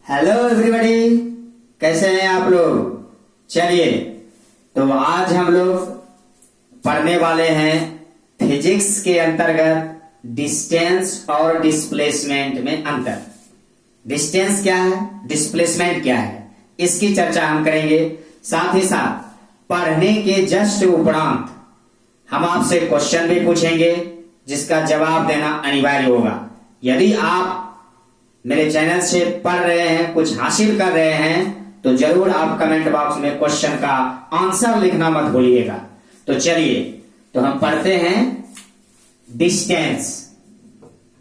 Hello everybody, कैसे हैं आप लोग। चलिए, तो आज हम लोग पढ़ने वाले हैं फिजिक्स के अंतर्गत डिस्टेंस और डिस्प्लेसमेंट में अंतर। डिस्टेंस क्या है, डिस्प्लेसमेंट क्या है, इसकी चर्चा हम करेंगे। साथ ही साथ पढ़ने के जस्ट उपरांत हम आपसे क्वेश्चन भी पूछेंगे जिसका जवाब देना अनिवार्य होगा। यदि आप मेरे चैनल से पढ़ रहे हैं, कुछ हासिल कर रहे हैं, तो जरूर आप कमेंट बॉक्स में क्वेश्चन का आंसर लिखना मत भूलिएगा। तो चलिए, तो हम पढ़ते हैं डिस्टेंस।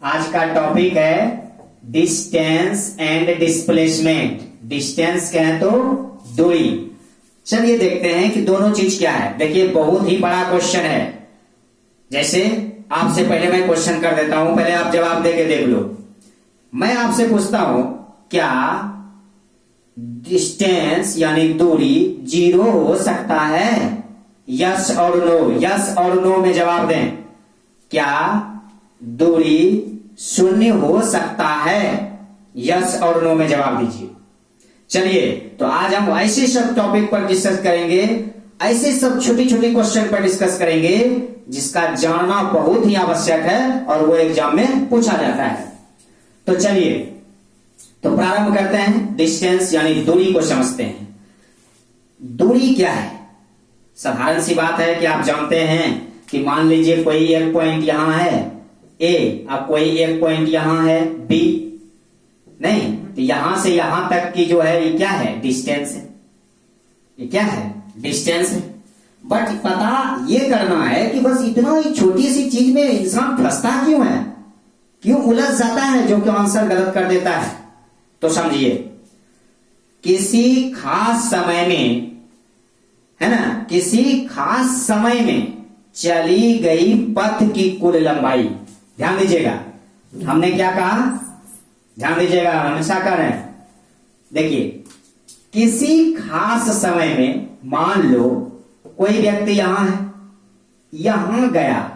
आज का टॉपिक है डिस्टेंस एंड डिस्प्लेसमेंट। डिस्टेंस कहें तो दूरी। चलिए देखते हैं कि दोनों चीज क्या है। देखिए, बहुत ही बड़ा क्वेश्चन है। जैसे आपसे पहले मैं क्वेश्चन कर देता हूं, पहले आप जवाब देके देख लो। मैं आपसे पूछता हूं, क्या डिस्टेंस यानी दूरी 0 हो सकता है? यस और नो, यस और नो में जवाब दें। क्या दूरी 0 हो सकता है? यस और नो में जवाब दीजिए। चलिए, तो आज हम ऐसे सब टॉपिक पर डिस्कस करेंगे, ऐसे सब छोटी छोटी क्वेश्चन पर डिस्कस करेंगे जिसका जानना बहुत ही आवश्यक है और वो एग्जाम में पूछा जाता है। तो चलिए, तो प्रारंभ करते हैं। डिस्टेंस यानी दूरी को समझते हैं। दूरी क्या है? साधारण सी बात है कि आप जानते हैं कि मान लीजिए कोई एक पॉइंट यहां है ए, अब कोई एक पॉइंट यहां है बी, नहीं तो यहां से यहां तक की जो है ये क्या है? डिस्टेंस है। ये क्या है? डिस्टेंस है। बट पता ये करना है कि बस इतना ही छोटी सी चीज में इंसान फंसता क्यों है, क्यों उलझ जाता है, जो कि आंसर गलत कर देता है। तो समझिए, किसी खास समय में, है ना, किसी खास समय में चली गई पथ की कुल लंबाई। ध्यान दीजिएगा, हमने क्या कहा? ध्यान दीजिएगा, हमेशा कर रहे हैं। देखिए, किसी खास समय में मान लो कोई व्यक्ति यहां है, यहां गया।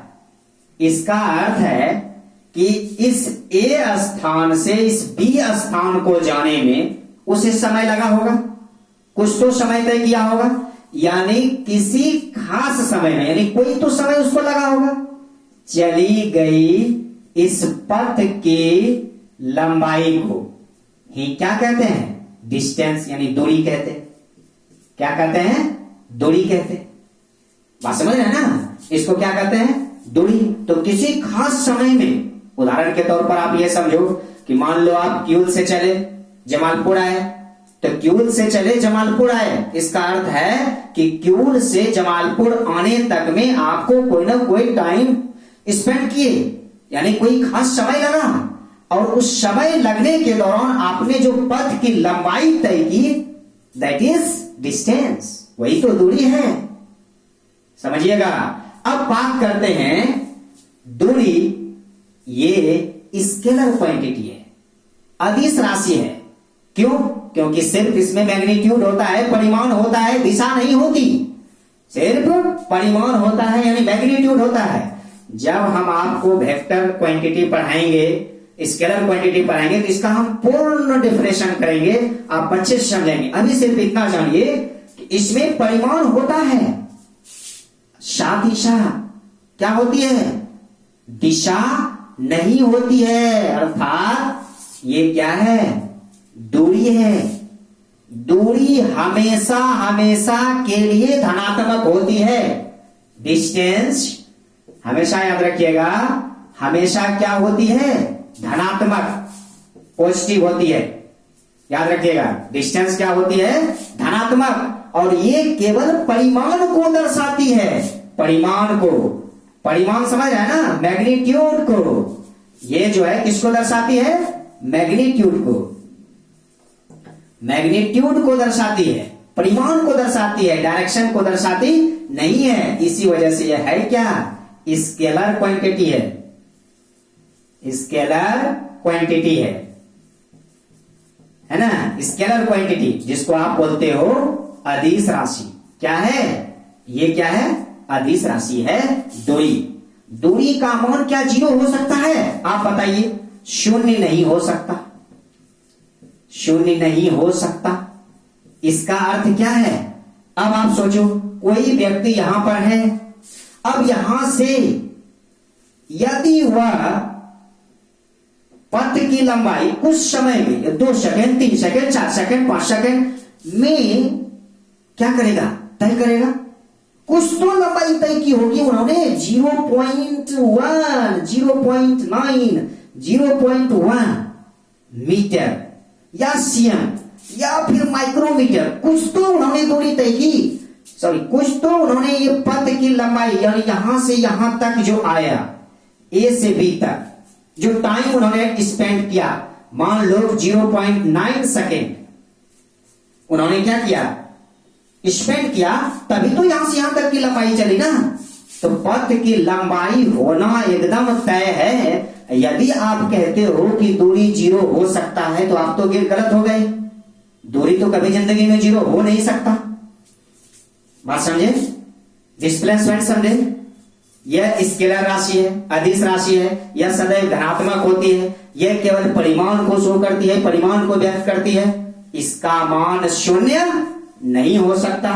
इसका अर्थ है कि इस ए स्थान से इस बी स्थान को जाने में उसे समय लगा होगा, कुछ तो समय तय किया होगा। यानी किसी खास समय में, यानी कोई तो समय उसको लगा होगा। चली गई इस पथ की लंबाई को ही क्या कहते हैं? डिस्टेंस यानी दूरी कहते हैं। क्या कहते हैं? दूरी कहते हैं। बात समझ रहे हैं ना? इसको क्या कहते हैं? दूरी। तो किसी खास समय में, उदाहरण के तौर पर आप ये समझो कि मान लो आप क्यूल से चले जमालपुर आए, तो क्यूल से चले जमालपुर आए, इसका अर्थ है कि क्यूल से जमालपुर आने तक में आपको कोई ना कोई टाइम स्पेंड किए, यानी कोई खास समय लगा। और उस समय लगने के दौरान आपने जो पथ की लंबाई तय की, दैट इज डिस्टेंस, वही तो दूरी है। समझिएगा। अब बात करते हैं दूरी। ये स्केलर क्वांटिटी है, अदिश राशि है। क्यों? क्योंकि सिर्फ इसमें मैग्नीट्यूड होता है, परिमाण होता है, दिशा नहीं होती। सिर्फ परिमाण होता है, यानी मैग्नीट्यूड होता है। जब हम आपको वेक्टर क्वांटिटी पढ़ाएंगे, स्केलर क्वांटिटी पढ़ाएंगे, तो इसका हम पूर्ण डिफरेंशिएशन करेंगे, आप बच्चे से समझेंगे। अभी सिर्फ इतना जानिए कि इसमें परिमाण होता है, साथ ही साथ क्या होती है? दिशा नहीं होती है। अर्थात ये क्या है? दूरी है। दूरी हमेशा हमेशा के लिए धनात्मक होती है। डिस्टेंस हमेशा याद रखिएगा, हमेशा क्या होती है? धनात्मक, पॉजिटिव होती है। याद रखिएगा, डिस्टेंस क्या होती है? धनात्मक। और ये केवल परिमाण को दर्शाती है। परिमाण को, परिमाण समझ है ना, मैग्नीट्यूड को। ये जो है किसको दर्शाती है? मैग्नीट्यूड को। मैग्नीट्यूड को दर्शाती है, परिमाण को दर्शाती है, डायरेक्शन को दर्शाती नहीं है। इसी वजह से यह है क्या? स्केलर क्वांटिटी है। स्केलर क्वांटिटी है ना, स्केलर क्वांटिटी, जिसको आप बोलते हो अदिश राशि। क्या है ये? क्या है? अदिश राशि है दूरी। दूरी का मान क्या 0 हो सकता है? आप बताइए। 0 नहीं हो सकता। शून्य नहीं हो सकता। इसका अर्थ क्या है? अब आप सोचो, कोई व्यक्ति यहां पर है, अब यहां से यदि वह पथ की लंबाई कुछ समय में 2 सेकेंड, 3 सेकेंड, 4 सेकेंड, 5 सेकेंड में क्या करेगा? तय करेगा। कुछ तो लंबाई तय की होगी उन्होंने, 0.1, 0.9, 0.1 मीटर या सीएम या फिर माइक्रोमीटर, कुछ तो उन्होंने दूरी तय की, सॉरी कुछ तो उन्होंने ये पथ की लंबाई यानी यहां से यहां तक जो आया, ए से बी तक जो टाइम उन्होंने स्पेंड किया, मान लो 0.9 सेकेंड उन्होंने क्या किया? स्पेंड किया, तभी तो यहां से यहां तक की लंबाई चली ना। तो पथ की लंबाई होना एकदम तय है। यदि आप कहते हो कि दूरी 0 हो सकता है तो आप तो गलत हो गए। दूरी तो कभी जिंदगी में 0 हो नहीं सकता। बात समझे? डिस्प्लेसमेंट समझे? यह स्केलर राशि है, अदिश राशि है, यह सदैव धनात्मक होती है, यह केवल परिमाण को शो करती है, परिमाण को व्यक्त करती है। इसका मान शून्य नहीं हो सकता।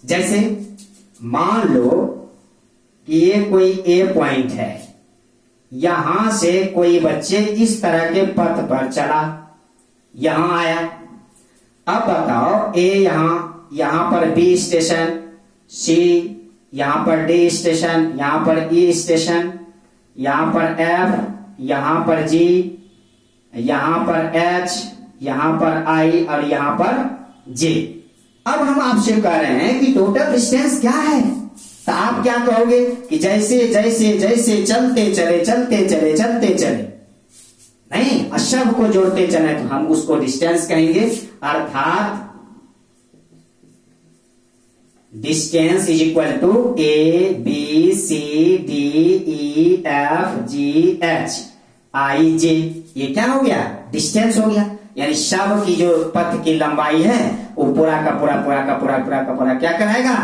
जैसे मान लो कि ये कोई ए पॉइंट है, यहां से कोई बच्चे इस तरह के पथ पर चला, यहां आया। अब बताओ, ए यहां पर बी स्टेशन, सी यहां पर डी स्टेशन, यहां पर ई स्टेशन, यहां पर एफ, यहां पर जी, यहां पर एच, यहां पर आई और यहां पर जे। अब हम आपसे कह रहे हैं कि टोटल डिस्टेंस क्या है, तो आप क्या कहोगे कि जैसे जैसे जैसे चलते चले नहीं, अशब्द को जोड़ते चले तो हम उसको डिस्टेंस कहेंगे। अर्थात distance is equal to A B C D E F G H I J. ये क्या हो गया? डिस्टेंस हो गया। यानी शब्द की जो पथ की लंबाई है वो पूरा का पूरा क्या कहलाएगा?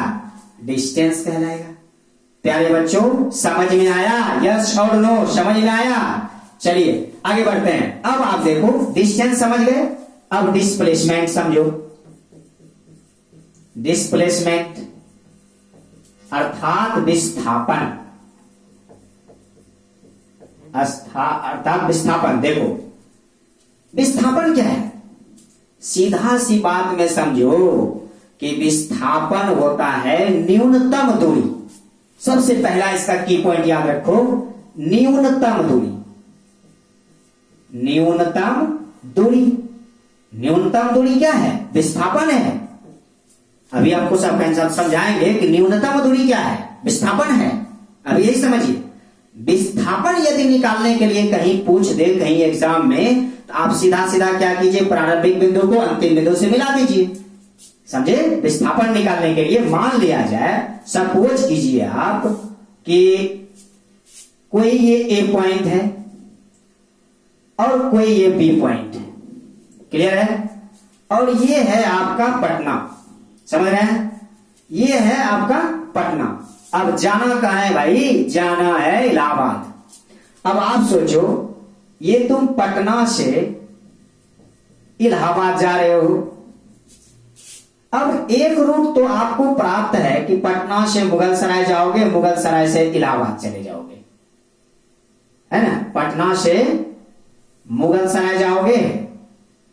डिस्टेंस कहलाएगा। प्यारे बच्चों, समझ में आया? यस और नो समझ में आया? चलिए आगे बढ़ते हैं। अब आप देखो, डिस्टेंस समझ गए, अब डिस्प्लेसमेंट समझो। डिस्प्लेसमेंट अर्थात विस्थापन, अर्थात विस्थापन। देखो विस्थापन क्या है? सीधा सी बात में समझो कि विस्थापन होता है न्यूनतम दूरी। सबसे पहला इसका की पॉइंट याद रखो, न्यूनतम दूरी। न्यूनतम दूरी, न्यूनतम दूरी क्या है? विस्थापन है। अभी आपको सब समझाएंगे कि न्यूनतम दूरी क्या है, विस्थापन है। अभी यही समझिए। विस्थापन यदि निकालने के लिए कहीं पूछ दे, कहीं एग्जाम में, तो आप सीधा सीधा क्या कीजिए? प्रारंभिक बिंदु को अंतिम बिंदु से मिला दीजिए। समझे? विस्थापन निकालने के लिए मान लिया जाए, सपोज कीजिए आप कि कोई ये ए पॉइंट है और कोई ये बी पॉइंट है। क्लियर है? और ये है आपका पटना। समझ रहे हैं? ये है आपका पटना। अब जाना कहां है भाई? जाना है इलाहाबाद। अब आप सोचो, ये तुम पटना से इलाहाबाद जा रहे हो। अब एक रूट तो आपको प्राप्त है कि पटना से मुगल सराय जाओगे, मुगल सराय से इलाहाबाद चले जाओगे, है ना? पटना से मुगल सराय जाओगे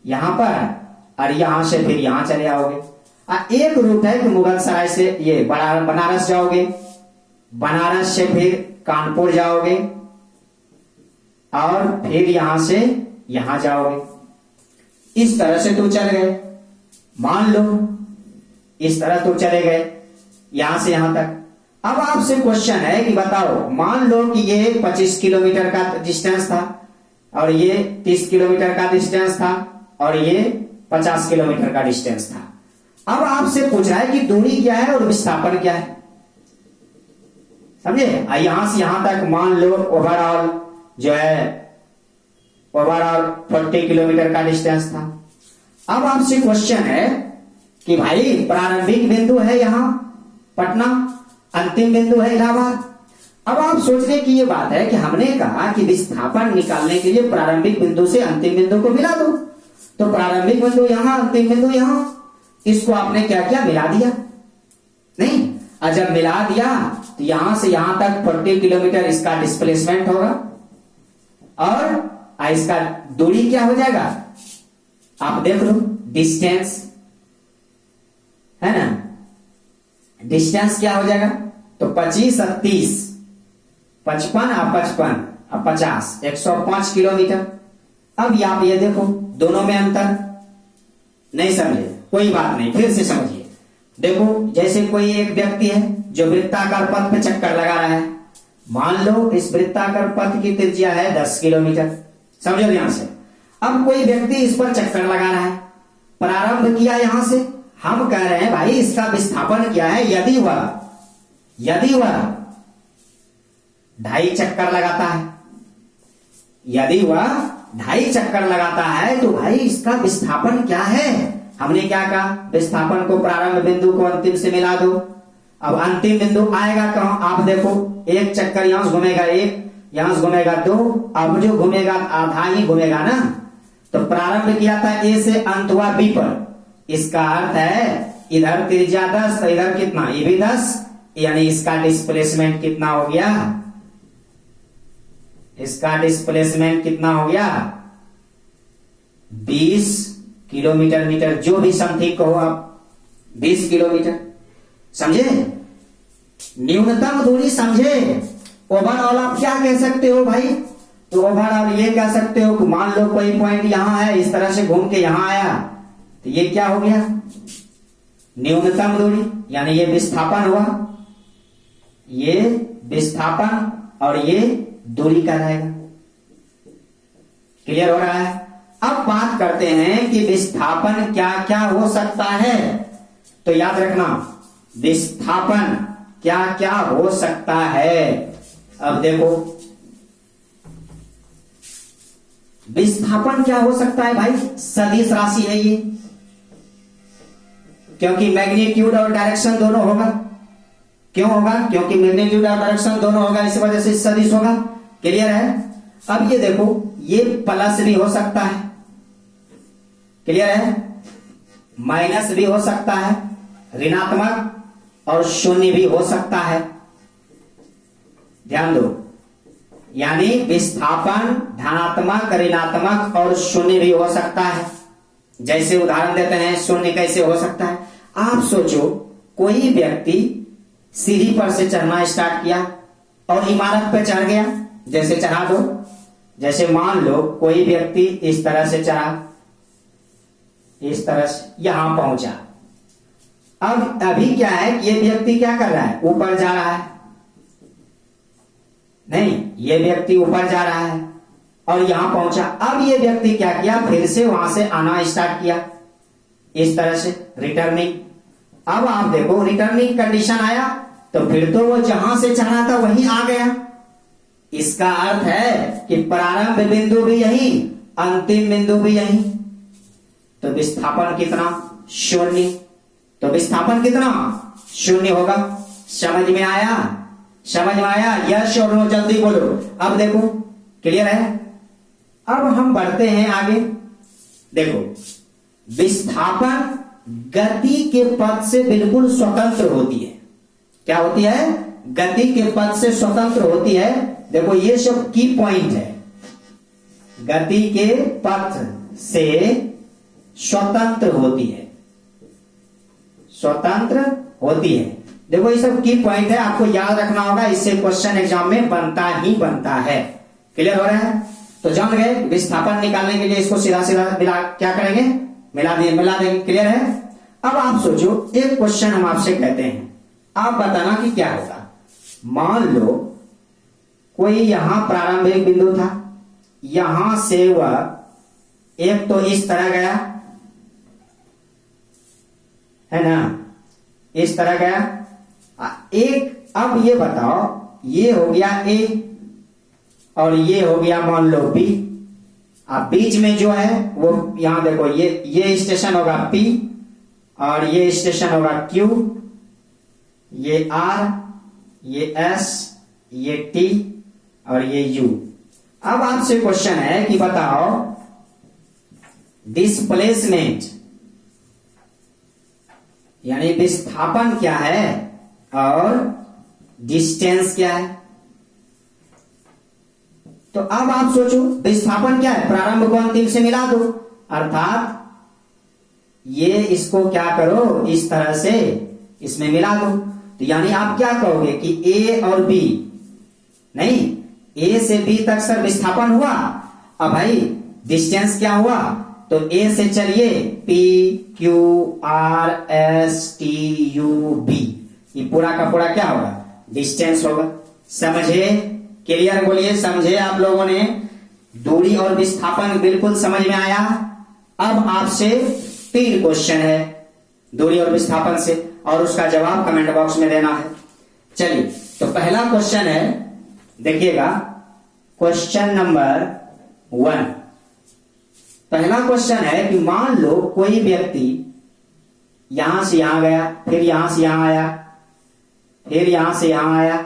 यहां पर, और यहां से फिर यहां चले आओगे। एक रूट है कि मुगल सराय से ये बनारस जाओगे, बनारस से फिर कानपुर जाओगे और फिर यहां से यहां जाओगे। इस तरह से तुम चल गए, मान लो इस तरह तुम चले गए यहां से यहां तक। अब आपसे क्वेश्चन है कि बताओ, मान लो कि ये 25 किलोमीटर का डिस्टेंस था और ये 30 किलोमीटर का डिस्टेंस था और ये 50 किलोमीटर का डिस्टेंस था। अब आपसे पूछ रहा है कि दूरी क्या है और विस्थापन क्या है। समझे? यहां से यहां तक मान लो ओवरऑल जो है ओवरऑल 40 किलोमीटर का डिस्टेंस था। अब आपसे क्वेश्चन है कि भाई प्रारंभिक बिंदु है यहां पटना, अंतिम बिंदु है इलाहाबाद। अब आप सोचने की ये बात है कि हमने कहा कि विस्थापन निकालने के लिए प्रारंभिक बिंदु से अंतिम बिंदु को मिला दो। तो प्रारंभिक बिंदु यहां, अंतिम बिंदु यहां, इसको आपने क्या किया, मिला दिया। नहीं, और जब मिला दिया तो यहां से यहां तक 40 किलोमीटर इसका डिस्प्लेसमेंट होगा, और इसका दूरी क्या हो जाएगा, आप देख लो, डिस्टेंस है ना, डिस्टेंस क्या हो जाएगा, तो 25 और 30, 55 और 55 और 50, 105 किलोमीटर। अब आप ये देखो, दोनों में अंतर नहीं समझे, कोई बात नहीं, फिर से समझिए। देखो, जैसे कोई एक व्यक्ति है जो वृत्ताकार पथ पे चक्कर लगा रहा है, मान लो इस वृत्ताकार पथ की त्रिज्या है 10 किलोमीटर, समझो ध्यान से। अब कोई व्यक्ति इस पर चक्कर लगा रहा है, प्रारंभ किया यहां से, हम कह रहे हैं भाई इसका विस्थापन क्या है, यदि वह 2.5 चक्कर लगाता है, यदि वह 2.5 चक्कर लगाता है तो भाई इसका विस्थापन क्या है। हमने क्या कहा, विस्थापन को प्रारंभ बिंदु को अंतिम से मिला दो। अब अंतिम बिंदु आएगा कहां, आप देखो, एक चक्कर यहां से घूमेगा 1, यहां से घूमेगा 2, अब जो घूमेगा आधा ही घूमेगा ना। तो प्रारंभ किया था ए से, अंत हुआ बी पर, इसका अर्थ है इधर त्रिज्या 10, इधर कितना, ये भी 10, यानी इसका डिस्प्लेसमेंट कितना हो गया, इसका डिस्प्लेसमेंट कितना हो गया, 20 किलोमीटर मीटर, जो भी समथिंग कहो आप, 20 किलोमीटर। समझे, न्यूनतम दूरी समझे। ओवरऑल आप क्या कह सकते हो भाई, तो ओवरऑल ये कह सकते हो कि मान लो कोई पॉइंट यहां है, इस तरह से घूम के यहां आया, तो ये क्या हो गया, न्यूनतम दूरी, यानी ये विस्थापन हुआ, ये विस्थापन और ये दूरी का रहेगा। क्लियर हो रहा है। अब बात करते हैं कि विस्थापन क्या क्या हो सकता है। तो याद रखना, विस्थापन क्या क्या हो सकता है। अब देखो, विस्थापन क्या हो सकता है भाई, सदिश राशि है ये, क्योंकि मैग्नीट्यूड और डायरेक्शन दोनों होगा। क्यों होगा, क्योंकि मैग्नीट्यूड और डायरेक्शन दोनों होगा, इस वजह से सदिश होगा। क्लियर है। अब ये देखो, ये प्लस भी हो सकता है, क्लियर है, माइनस भी हो सकता है, ऋणात्मक और शून्य भी हो सकता है। ध्यान दो, यानी विस्थापन धनात्मक, ऋणात्मक और शून्य भी हो सकता है। जैसे उदाहरण देते हैं, शून्य कैसे हो सकता है। आप सोचो, कोई व्यक्ति सीढ़ी पर से चढ़ना स्टार्ट किया और इमारत पर चढ़ गया, जैसे चढ़ा दो, जैसे मान लो कोई व्यक्ति इस तरह से चढ़ा, इस तरह से यहां पहुंचा। अब अभी क्या है, ये व्यक्ति क्या कर रहा है, ऊपर जा रहा है, नहीं, ये व्यक्ति ऊपर जा रहा है और यहां पहुंचा। अब ये व्यक्ति क्या किया, फिर से वहां से आना स्टार्ट किया, इस तरह से रिटर्निंग। अब आप देखो, रिटर्निंग कंडीशन आया तो फिर तो वो जहां से चढ़ा था वहीं आ गया। इसका अर्थ है कि प्रारंभ बिंदु भी यही, अंतिम बिंदु भी यही। तो विस्थापन कितना, शून्य। तो विस्थापन कितना, शून्य होगा। समझ में आया, समझ में आया, यस और नो, जल्दी बोलो। अब देखो, क्लियर है। अब हम बढ़ते हैं आगे। देखो, विस्थापन गति के पथ से बिल्कुल स्वतंत्र होती है। क्या होती है, गति के पथ से स्वतंत्र होती है। देखो, ये सब की पॉइंट है, गति के पथ से स्वतंत्र होती है, स्वतंत्र होती है। देखो, ये सब की पॉइंट है, आपको याद रखना होगा, इससे क्वेश्चन एग्जाम में बनता ही बनता है। क्लियर हो रहा है। तो जान गए, विस्थापन निकालने के लिए इसको सीधा सीधा मिला, क्या करेंगे, मिला देंगे। क्लियर है। अब आप सोचो, एक क्वेश्चन हम आपसे कहते हैं, आप बताना कि क्या होगा। मान लो कोई यहां प्रारंभिक बिंदु था, यहां से वह एक तो इस तरह गया, है ना, इस तरह गया एक। अब ये बताओ, ये हो गया ए और ये हो गया मान लो बी। अब बीच में जो है वो यहां देखो, ये स्टेशन होगा पी और ये स्टेशन होगा क्यू, ये आर, ये एस, ये टी और ये यू। अब आपसे क्वेश्चन है कि बताओ, डिस्प्लेसमेंट यानी विस्थापन क्या है और डिस्टेंस क्या है। तो अब आप सोचो विस्थापन क्या है, प्रारंभ को अंतिम से मिला दो, अर्थात ये इसको क्या करो इस तरह से इसमें मिला दो। तो यानी आप क्या कहोगे कि ए और बी, नहीं ए से बी तक सर विस्थापन हुआ। अब भाई डिस्टेंस क्या हुआ, तो ए से चलिए P Q R S T U B, ये पूरा का पूरा क्या होगा, डिस्टेंस होगा। समझे, क्लियर बोलिए, समझे आप लोगों ने। दूरी और विस्थापन बिल्कुल समझ में आया। अब आपसे 3 क्वेश्चन है दूरी और विस्थापन से, और उसका जवाब कमेंट बॉक्स में देना है। चलिए, तो पहला क्वेश्चन है, देखिएगा क्वेश्चन नंबर 1। पहला क्वेश्चन है कि मान लो कोई व्यक्ति यहां से यहां गया, फिर यहां से यहां आया, फिर यहां से यहां आया,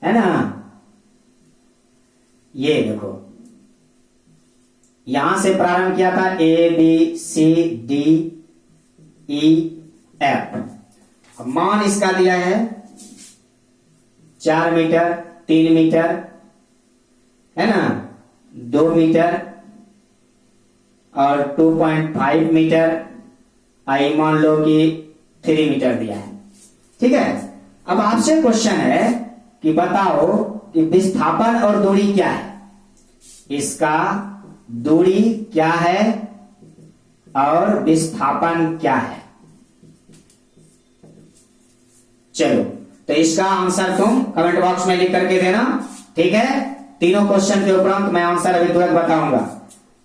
है ना। ये देखो यहां से प्रारंभ किया था A B C D E F. अब मान इसका दिया है 4 मीटर, 3 मीटर, है ना, 2 मीटर और 2.5 मीटर, आई मान लो कि 3 मीटर दिया है। ठीक है, अब आपसे क्वेश्चन है कि बताओ कि विस्थापन और दूरी क्या है, इसका दूरी क्या है और विस्थापन क्या है। चलो, तो इसका आंसर तुम कमेंट बॉक्स में लिख करके देना। ठीक है, तीनों क्वेश्चन के उपरांत मैं आंसर अभी तुरंत बताऊंगा।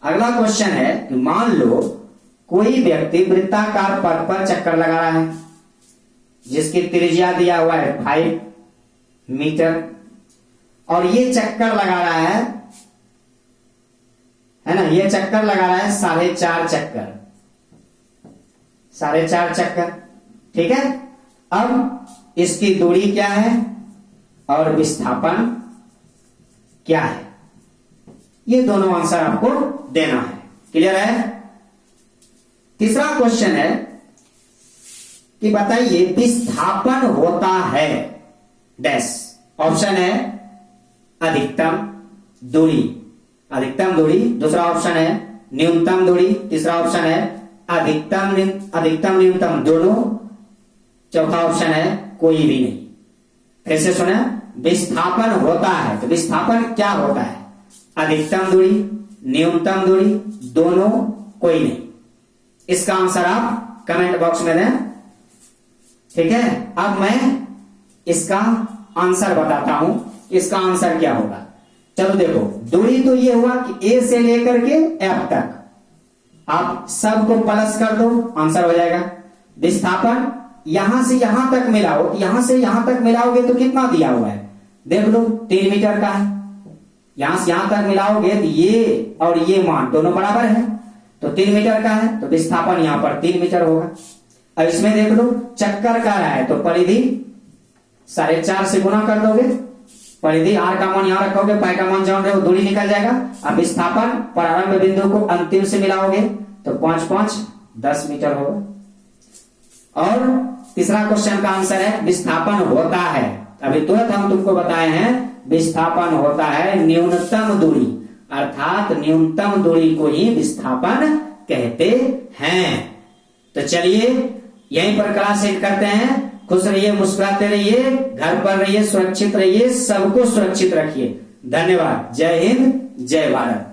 अगला क्वेश्चन है कि मान लो कोई व्यक्ति वृत्ताकार पथ पर चक्कर लगा रहा है, जिसकी त्रिज्या दिया हुआ है 5 मीटर, और ये चक्कर लगा रहा है ना, ये चक्कर लगा रहा है 4.5 चक्कर, 4.5 चक्कर। ठीक है, अब इसकी दूरी क्या है और विस्थापन क्या है, ये दोनों आंसर आपको देना है। क्लियर है। तीसरा क्वेश्चन है कि बताइए विस्थापन होता है डैश। ऑप्शन है अधिकतम दूरी, अधिकतम दूरी, दूसरा ऑप्शन है न्यूनतम दूरी, तीसरा ऑप्शन है अधिकतम न्यूनतम दोनों, चौथा ऑप्शन है कोई भी नहीं। फिर से सुना, विस्थापन होता है तो विस्थापन क्या होता है, अधिकतम दूरी, न्यूनतम दूरी, दोनों, कोई नहीं। इसका आंसर आप कमेंट बॉक्स में दें। ठीक है, अब मैं इसका आंसर बताता हूं, इसका आंसर क्या होगा। चलो देखो, दूरी तो ये हुआ कि ए से लेकर के एफ तक, आप सबको प्लस कर दो, आंसर हो जाएगा। विस्थापन यहां से यहां तक मिलाओ, यहां से यहां तक मिलाओगे तो कितना दिया हुआ है, देख लो 3 मीटर का है। यहां से यहां तक मिलाओगे तो ये और ये मान दोनों बराबर है, तो 3 मीटर का है, तो विस्थापन यहां पर 3 मीटर होगा। अब इसमें देख लो चक्कर का है तो परिधि 4.5 से गुना कर दोगे, परिधि आर का मान यहां रखोगे, पाई का मान जान रहे हो, दूरी निकल जाएगा। अब विस्थापन प्रारंभ बिंदु को अंतिम से मिलाओगे तो 5 5 10 मीटर होगा। और तीसरा क्वेश्चन का आंसर है विस्थापन होता है, अभी तुरंत हम तुमको बताए हैं विस्थापन होता है न्यूनतम दूरी, अर्थात न्यूनतम दूरी को ही विस्थापन कहते हैं। तो चलिए यहीं पर क्लास एंड करते हैं। खुश रहिए, मुस्कुराते रहिए, घर पर रहिए, सुरक्षित रहिए, सबको सुरक्षित रखिए। धन्यवाद। जय हिंद, जय भारत।